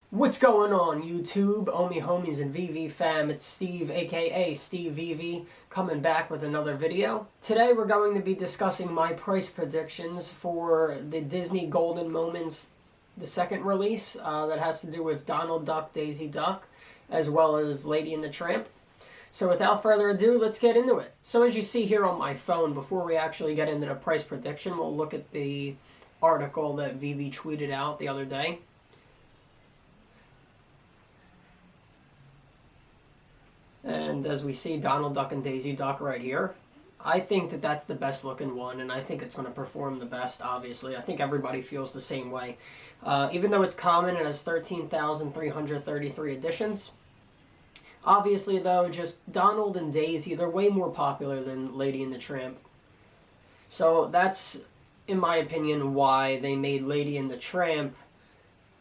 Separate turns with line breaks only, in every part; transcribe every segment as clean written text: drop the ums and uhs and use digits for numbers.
What's going on, YouTube, Omi homies and VeVe fam? It's Steve, aka Steve VeVe, coming back with another video. Today we're going to be discussing my price predictions for the Disney Golden Moments, the second release that has to do with Donald Duck, Daisy Duck, as well as Lady and the Tramp. So without further ado, let's get into it. So as you see here on my phone, before we actually get into the price prediction, we'll look at the article that VeVe tweeted out the other day. And as we see Donald Duck and Daisy Duck right here, I think that that's the best looking one, and I think it's going to perform the best, obviously. I think everybody feels the same way. Even though it's common, it has 13,333 editions. Obviously, though, just Donald and Daisy, they're way more popular than Lady and the Tramp. So that's, in my opinion, why they made Lady and the Tramp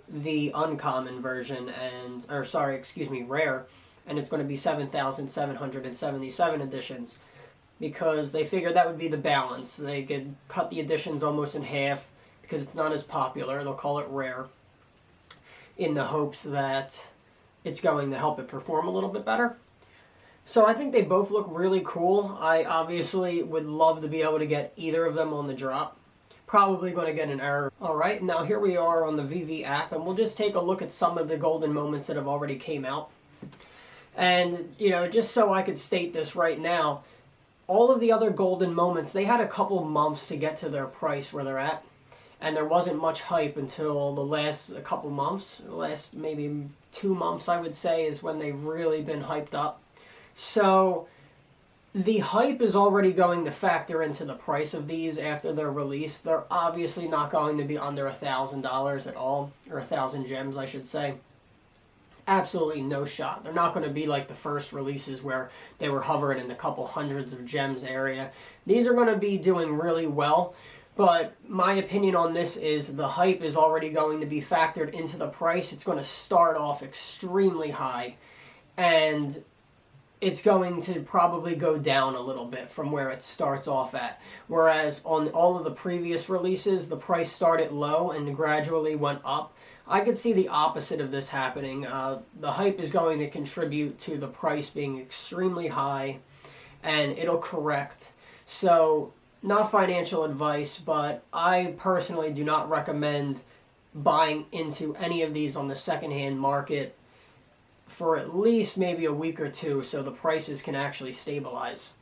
the uncommon version, rare. And it's going to be 7,777 editions, because they figured that would be the balance. They could cut the editions almost in half because it's not as popular. They'll call it rare in the hopes that it's going to help it perform a little bit better. So I think they both look really cool. I obviously would love to be able to get either of them on the drop. Probably going to get an error. Alright, now here we are on the VeVe app, and we'll just take a look at some of the golden moments that have already came out. And, you know, just so I could state this right now, all of the other golden moments, they had a couple months to get to their price where they're at. And there wasn't much hype until the last couple months. The last maybe 2 months, I would say, is when they've really been hyped up. So the hype is already going to factor into the price of these after they're released. They're obviously not going to be under $1,000 at all, or 1,000 gems, I should say. Absolutely no shot. They're not going to be like the first releases where they were hovering in the couple hundreds of gems area. These are going to be doing really well, but my opinion on this is the hype is already going to be factored into the price. It's going to start off extremely high, and it's going to probably go down a little bit from where it starts off at. Whereas on all of the previous releases, the price started low and gradually went up. I could see the opposite of this happening. The hype is going to contribute to the price being extremely high, and it'll correct. So, not financial advice, but I personally do not recommend buying into any of these on the secondhand market for at least maybe a week or two so the prices can actually stabilize.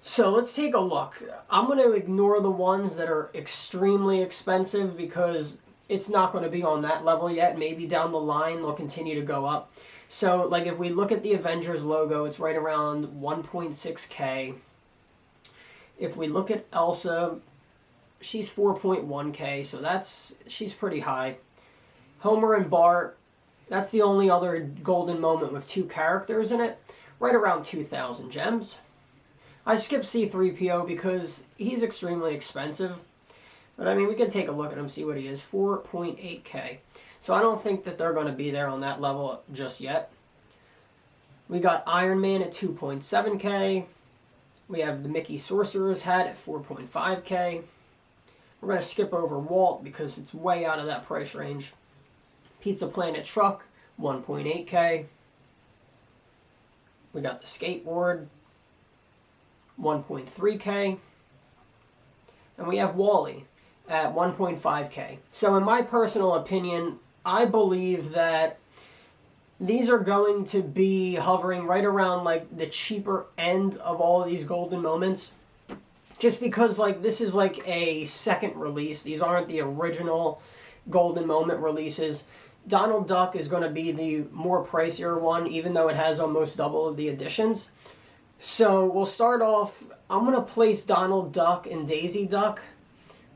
So let's take a look. I'm going to ignore the ones that are extremely expensive because it's not going to be on that level yet. Maybe down the line they'll continue to go up. So like if we look at the Avengers logo, it's right around 1.6K. If we look at Elsa, she's 4.1K, so she's pretty high. Homer and Bart, that's the only other golden moment with 2 characters in it, right around 2,000 gems. I skipped C-3PO because he's extremely expensive. But I mean, we can take a look at him, see what he is. 4.8K. So I don't think that they're going to be there on that level just yet. We got Iron Man at 2.7K. We have the Mickey Sorcerer's hat at 4.5K. We're going to skip over Walt because it's way out of that price range. Pizza Planet truck, 1.8K. We got the skateboard, 1.3K. And we have Wall-E at 1.5K. So in my personal opinion, I believe that these are going to be hovering right around like the cheaper end of all of these golden moments. Just because like this is like a second release. These aren't the original golden moment releases. Donald Duck is going to be the more pricier one, even though it has almost double of the editions. So we'll start off, I'm going to place Donald Duck and Daisy Duck.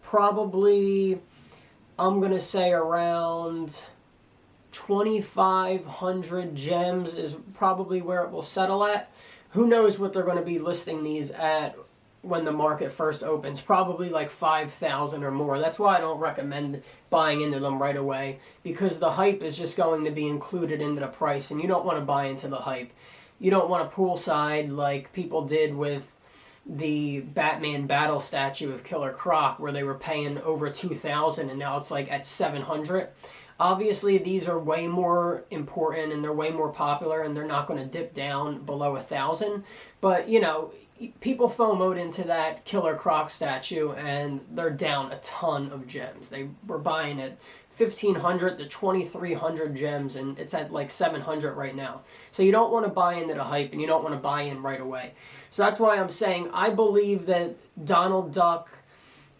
Probably, I'm going to say around 2,500 gems is probably where it will settle at. Who knows what they're going to be listing these at when the market first opens. Probably like 5,000 or more. That's why I don't recommend buying into them right away, because the hype is just going to be included into the price, and you don't want to buy into the hype. You don't want to poolside like people did with the Batman battle statue of Killer Croc, where they were paying over 2,000 and now it's like at 700. Obviously, these are way more important and they're way more popular, and they're not going to dip down below 1,000. But, you know, people FOMO'd into that Killer Croc statue, and they're down a ton of gems. They were buying at 1,500 to 2,300 gems, and it's at like 700 right now. So you don't want to buy into the hype, and you don't want to buy in right away. So that's why I'm saying I believe that Donald Duck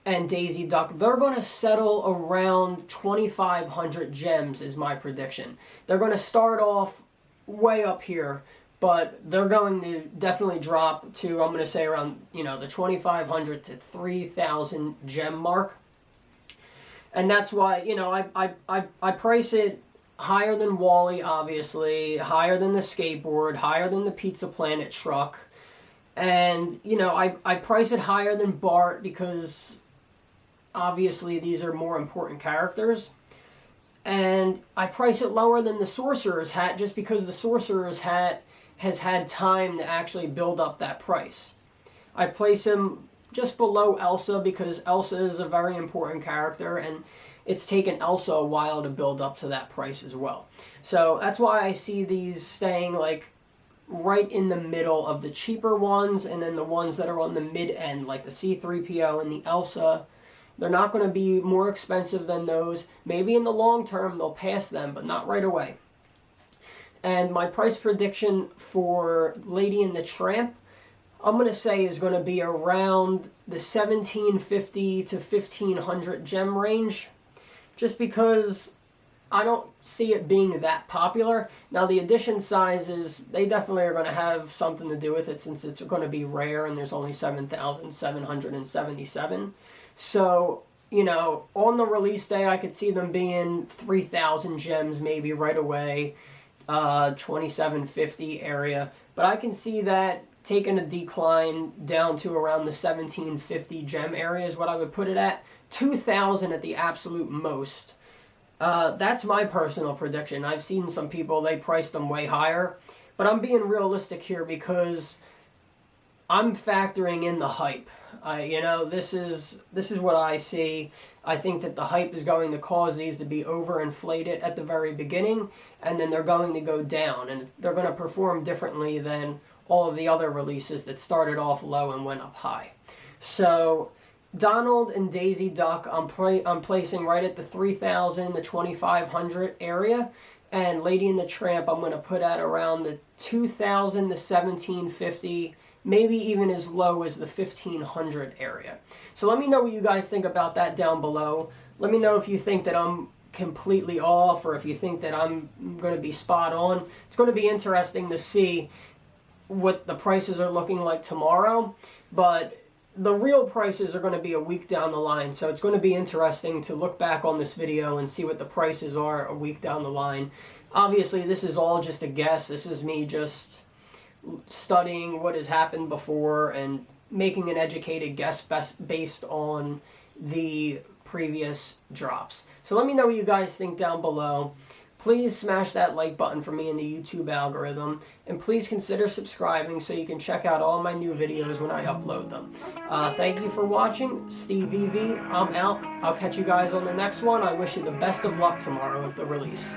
and Daisy Duck, they're going to settle around 2,500 gems is my prediction. They're going to start off way up here, but they're going to definitely drop to, I'm going to say around, you know, the 2,500 to 3,000 gem mark. And that's why, you know, I price it higher than Wally, obviously, higher than the skateboard, higher than the Pizza Planet truck. And, you know, I price it higher than Bart because obviously these are more important characters. And I price it lower than the Sorcerer's Hat just because the Sorcerer's Hat has had time to actually build up that price. I place him just below Elsa because Elsa is a very important character, and it's taken Elsa a while to build up to that price as well. So that's why I see these staying like right in the middle of the cheaper ones, and then the ones that are on the mid end, like the C-3PO and the Elsa. They're not going to be more expensive than those. Maybe in the long term they'll pass them, but not right away. And my price prediction for Lady and the Tramp, I'm going to say is going to be around the 1,750 to 1,500 gem range. Just because I don't see it being that popular. Now the edition sizes, they definitely are going to have something to do with it since it's going to be rare and there's only 7,777. So, you know, on the release day, I could see them being 3,000 gems maybe right away, 2,750 area. But I can see that taking a decline down to around the 1,750 gem area is what I would put it at. 2,000 at the absolute most. That's my personal prediction. I've seen some people, they priced them way higher. But I'm being realistic here because I'm factoring in the hype. You know, this is what I see. I think that the hype is going to cause these to be overinflated at the very beginning, and then they're going to go down, and they're going to perform differently than all of the other releases that started off low and went up high. So Donald and Daisy Duck, I'm placing right at the 3,000 to 2,500 area, and Lady and the Tramp I'm going to put at around the 2,000 to 1,750. Maybe even as low as the 1,500 area. So let me know what you guys think about that down below. Let me know if you think that I'm completely off or if you think that I'm going to be spot on. It's going to be interesting to see what the prices are looking like tomorrow, but the real prices are going to be a week down the line. So it's going to be interesting to look back on this video and see what the prices are a week down the line. Obviously, this is all just a guess. This is me just studying what has happened before and making an educated guess based on the previous drops. So let me know what you guys think down below. Please smash that like button for me in the YouTube algorithm, and please consider subscribing so you can check out all my new videos when I upload them. Thank you for watching. Steve VeVe, I'm out. I'll catch you guys on the next one. I wish you the best of luck tomorrow with the release.